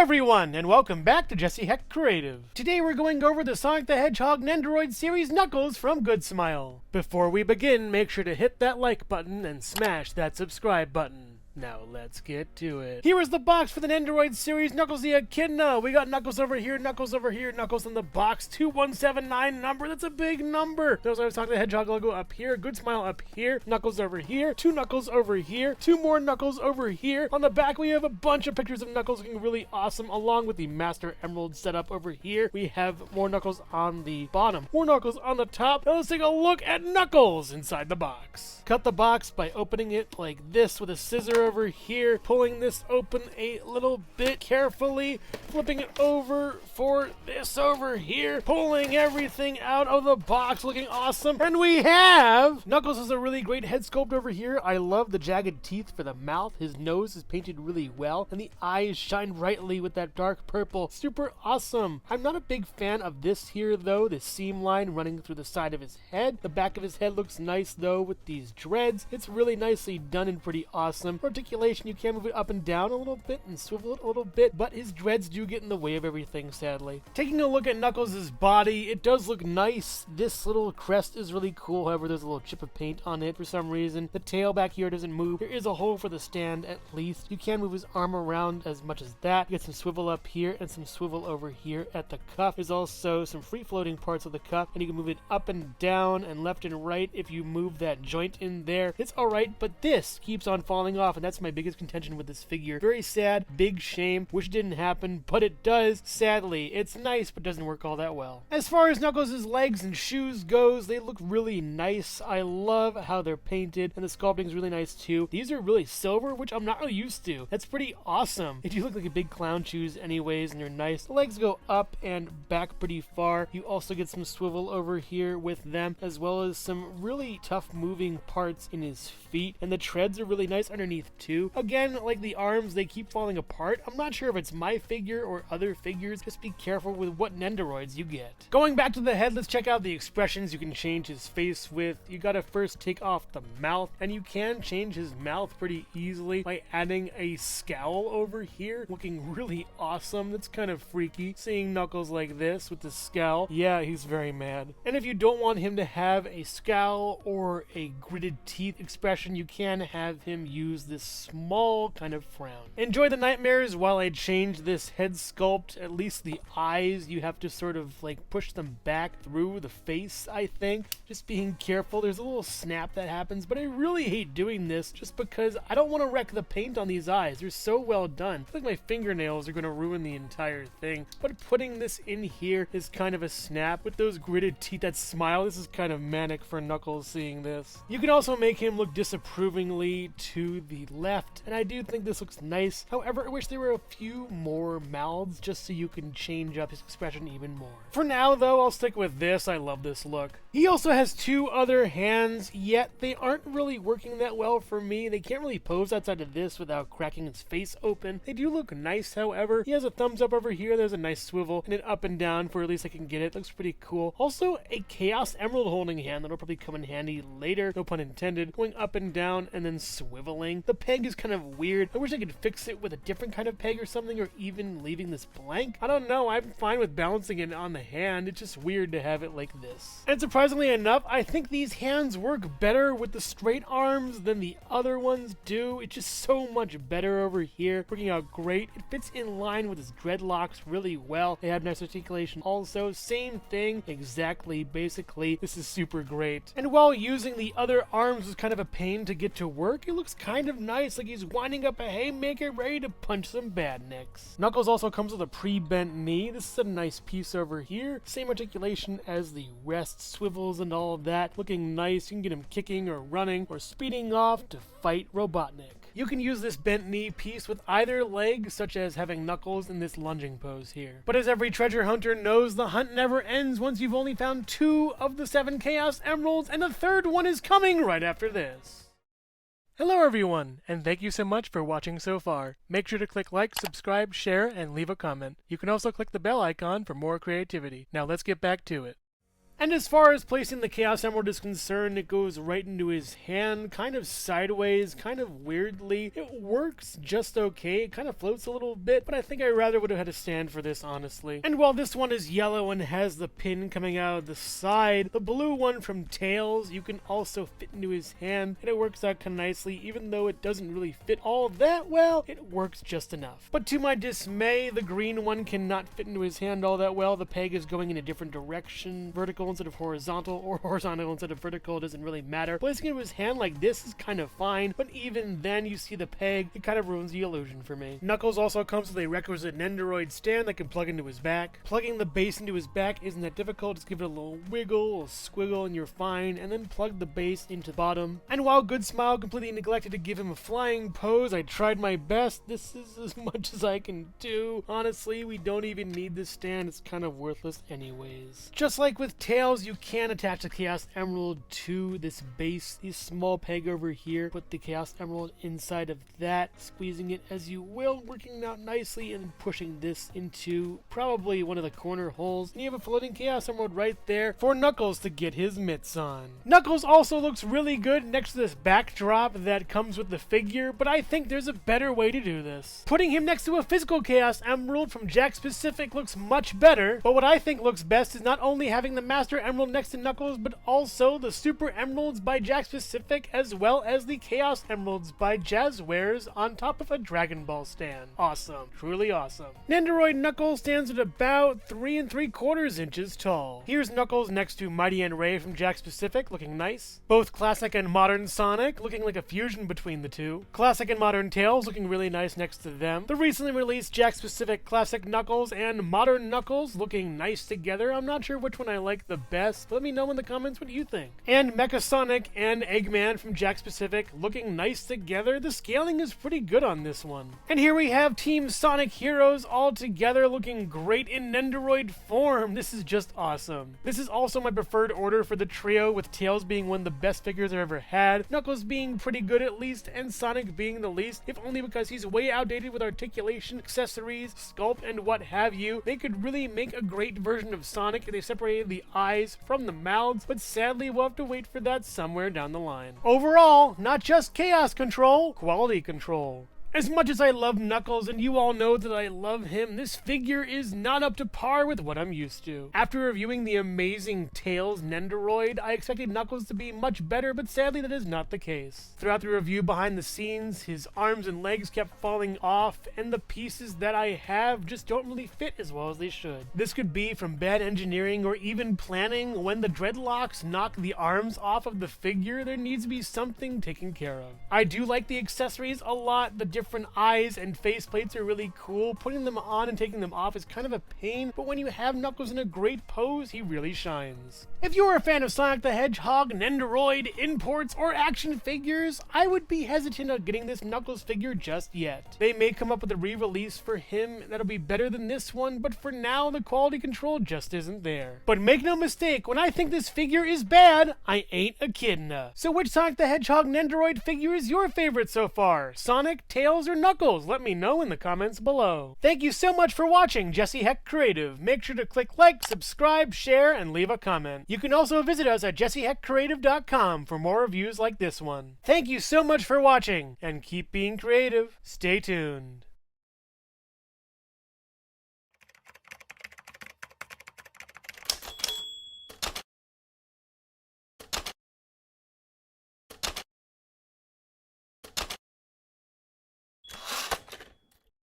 everyone, and welcome back to Jesse Hecht Creative. Today we're going over the Sonic the Hedgehog Nendoroid series Knuckles from Good Smile. Before we begin, make sure to hit that like button and smash that subscribe button. Now let's get to it. Here is the box for the Nendoroid series Knuckles the Echidna. We got Knuckles over here, Knuckles in the box. 2179 number, that's a big number. There's always talking the Hedgehog logo up here, Good Smile up here, Knuckles over here, 2 Knuckles over here, 2 more Knuckles over here. On the back we have a bunch of pictures of Knuckles looking really awesome, along with the Master Emerald setup over here. We have more Knuckles on the bottom, more Knuckles on the top. Now let's take a look at Knuckles inside the box. Cut the box by opening it like this with a scissor over here, pulling this open a little bit carefully, flipping it over for this over here, pulling everything out of the box, looking awesome. And we have Knuckles has a really great head sculpt over here. I love the jagged teeth for the mouth. His nose is painted really well, and the eyes shine brightly with that dark purple. Super awesome. I'm not a big fan of this here though, the seam line running through the side of his head. The back of his head looks nice though with these dreads. It's really nicely done and pretty awesome. Articulation, you can move it up and down a little bit and swivel it a little bit, but his dreads do get in the way of everything, sadly. Taking a look at Knuckles' body, it does look nice. This little crest is really cool, however there's a little chip of paint on it for some reason. The tail back here doesn't move. There is a hole for the stand at least. You can move his arm around as much as that. You get some swivel up here and some swivel over here at the cuff. There's also some free-floating parts of the cuff, and you can move it up and down and left and right if you move that joint in there. It's alright, but this keeps on falling off, and that's my biggest contention with this figure. Very sad, big shame, wish it didn't happen, but it does, sadly. It's nice, but doesn't work all that well. As far as Knuckles' legs and shoes goes, they look really nice. I love how they're painted, and the sculpting's really nice too. These are really silver, which I'm not really used to. That's pretty awesome. They do look like a big clown shoes anyways, and they're nice. The legs go up and back pretty far. You also get some swivel over here with them, as well as some really tough moving parts in his feet, and the treads are really nice underneath too. Again, like the arms, they keep falling apart. I'm not sure if it's my figure or other figures. Just be careful with what Nendoroids you get. Going back to the head, let's check out the expressions you can change his face with. You gotta first take off the mouth, and you can change his mouth pretty easily by adding a scowl over here, looking really awesome. That's kind of freaky, seeing Knuckles like this with the scowl. Yeah, he's very mad. And if you don't want him to have a scowl or a gritted teeth expression, you can have him use this small kind of frown. Enjoy the nightmares while I change this head sculpt. At least the eyes, you have to sort of like push them back through the face, I think. Just being careful. There's a little snap that happens, but I really hate doing this just because I don't want to wreck the paint on these eyes. They're so well done. I feel like my fingernails are going to ruin the entire thing. But putting this in here is kind of a snap. With those gritted teeth, that smile, this is kind of manic for Knuckles seeing this. You can also make him look disapprovingly to the left, and I do think this looks nice. However, I wish there were a few more mouths just so you can change up his expression even more. For now though, I'll stick with this. I love this look. He also has 2 other hands, yet they aren't really working that well for me. They can't really pose outside of this without cracking his face open. They do look nice, however. He has a thumbs up over here, there's a nice swivel, and an up and down for at least I can get it. Looks pretty cool. Also, a Chaos Emerald holding hand that'll probably come in handy later, no pun intended, going up and down and then swiveling. The peg is kind of weird. I wish I could fix it with a different kind of peg or something, or even leaving this blank. I don't know, I'm fine with balancing it on the hand. It's just weird to have it like this. And surprisingly enough, I think these hands work better with the straight arms than the other ones do. It's just so much better over here, working out great. It fits in line with his dreadlocks really well. They have nice articulation also. Same thing, exactly, basically. This is super great. And while using the other arms was kind of a pain to get to work, it looks kind of nice, like he's winding up a haymaker ready to punch some badniks. Knuckles also comes with a pre-bent knee. This is a nice piece over here. Same articulation as the rest, swivels and all of that. Looking nice. You can get him kicking or running or speeding off to fight Robotnik. You can use this bent knee piece with either leg, such as having Knuckles in this lunging pose here. But as every treasure hunter knows, the hunt never ends once you've only found 2 of the 7 Chaos Emeralds, and the 3rd one is coming right after this. Hello everyone, and thank you so much for watching so far. Make sure to click like, subscribe, share, and leave a comment. You can also click the bell icon for more creativity. Now let's get back to it. And as far as placing the Chaos Emerald is concerned, it goes right into his hand, kind of sideways, kind of weirdly. It works just okay. It kind of floats a little bit, but I think I rather would have had a stand for this, honestly. And while this one is yellow and has the pin coming out of the side, the blue one from Tails, you can also fit into his hand, and it works out kind of nicely. Even though it doesn't really fit all that well, it works just enough. But to my dismay, the green one cannot fit into his hand all that well. The peg is going in a different direction, vertical instead of horizontal, or horizontal instead of vertical. It doesn't really matter. Placing it in his hand like this is kind of fine, but even then you see the peg, it kind of ruins the illusion for me. Knuckles also comes with a requisite Nendoroid stand that can plug into his back. Plugging the base into his back isn't that difficult. Just give it a little wiggle, a squiggle, and you're fine, and then plug the base into the bottom. And while Good Smile completely neglected to give him a flying pose, I tried my best. This is as much as I can do. Honestly, we don't even need this stand. It's kind of worthless anyways. Just like with Tails, you can attach the Chaos Emerald to this base, this small peg over here. Put the Chaos Emerald inside of that, squeezing it as you will, working out nicely, and then pushing this into probably one of the corner holes. And you have a floating Chaos Emerald right there for Knuckles to get his mitts on. Knuckles also looks really good next to this backdrop that comes with the figure, but I think there's a better way to do this. Putting him next to a physical Chaos Emerald from Jakks Pacific looks much better, but what I think looks best is not only having the Master Emerald next to Knuckles, but also the Super Emeralds by Jakks Pacific, as well as the Chaos Emeralds by Jazzwares on top of a Dragon Ball stand. Awesome. Truly awesome. Nendoroid Knuckles stands at about 3 3/4 inches tall. Here's Knuckles next to Mighty and Ray from Jakks Pacific, looking nice. Both classic and modern Sonic, looking like a fusion between the two. Classic and modern Tails, looking really nice next to them. The recently released Jakks Pacific Classic Knuckles and Modern Knuckles, looking nice together. I'm not sure which one I like the best. Let me know in the comments what you think. And Mecha Sonic and Eggman from Jakks Pacific, looking nice together. The scaling is pretty good on this one. And here we have Team Sonic Heroes all together, looking great in Nendoroid form. This is just awesome. This is also my preferred order for the trio, with Tails being one of the best figures I've ever had, Knuckles being pretty good at least, and Sonic being the least, if only because he's way outdated with articulation, accessories, sculpt, and what have you. They could really make a great version of Sonic if they separated the eyes from the mouths, but sadly we'll have to wait for that somewhere down the line. Overall, not just chaos control, quality control. As much as I love Knuckles, and you all know that I love him, this figure is not up to par with what I'm used to. After reviewing the amazing Tails Nendoroid, I expected Knuckles to be much better, but sadly that is not the case. Throughout the review behind the scenes, his arms and legs kept falling off, and the pieces that I have just don't really fit as well as they should. This could be from bad engineering or even planning. When the dreadlocks knock the arms off of the figure, there needs to be something taken care of. I do like the accessories a lot. The different eyes and face plates are really cool. Putting them on and taking them off is kind of a pain, but when you have Knuckles in a great pose, he really shines. If you're a fan of Sonic the Hedgehog, Nendoroid, imports, or action figures, I would be hesitant on getting this Knuckles figure just yet. They may come up with a re-release for him that'll be better than this one, but for now, the quality control just isn't there. But make no mistake, when I think this figure is bad, I ain't Echidna. So which Sonic the Hedgehog Nendoroid figure is your favorite so far? Sonic, Tails, or Knuckles? Let me know in the comments below. Thank you so much for watching Jesse Hecht Creative. Make sure to click like, subscribe, share, and leave a comment. You can also visit us at jessehechtcreative.com for more reviews like this one. Thank you so much for watching, and keep being creative. Stay tuned.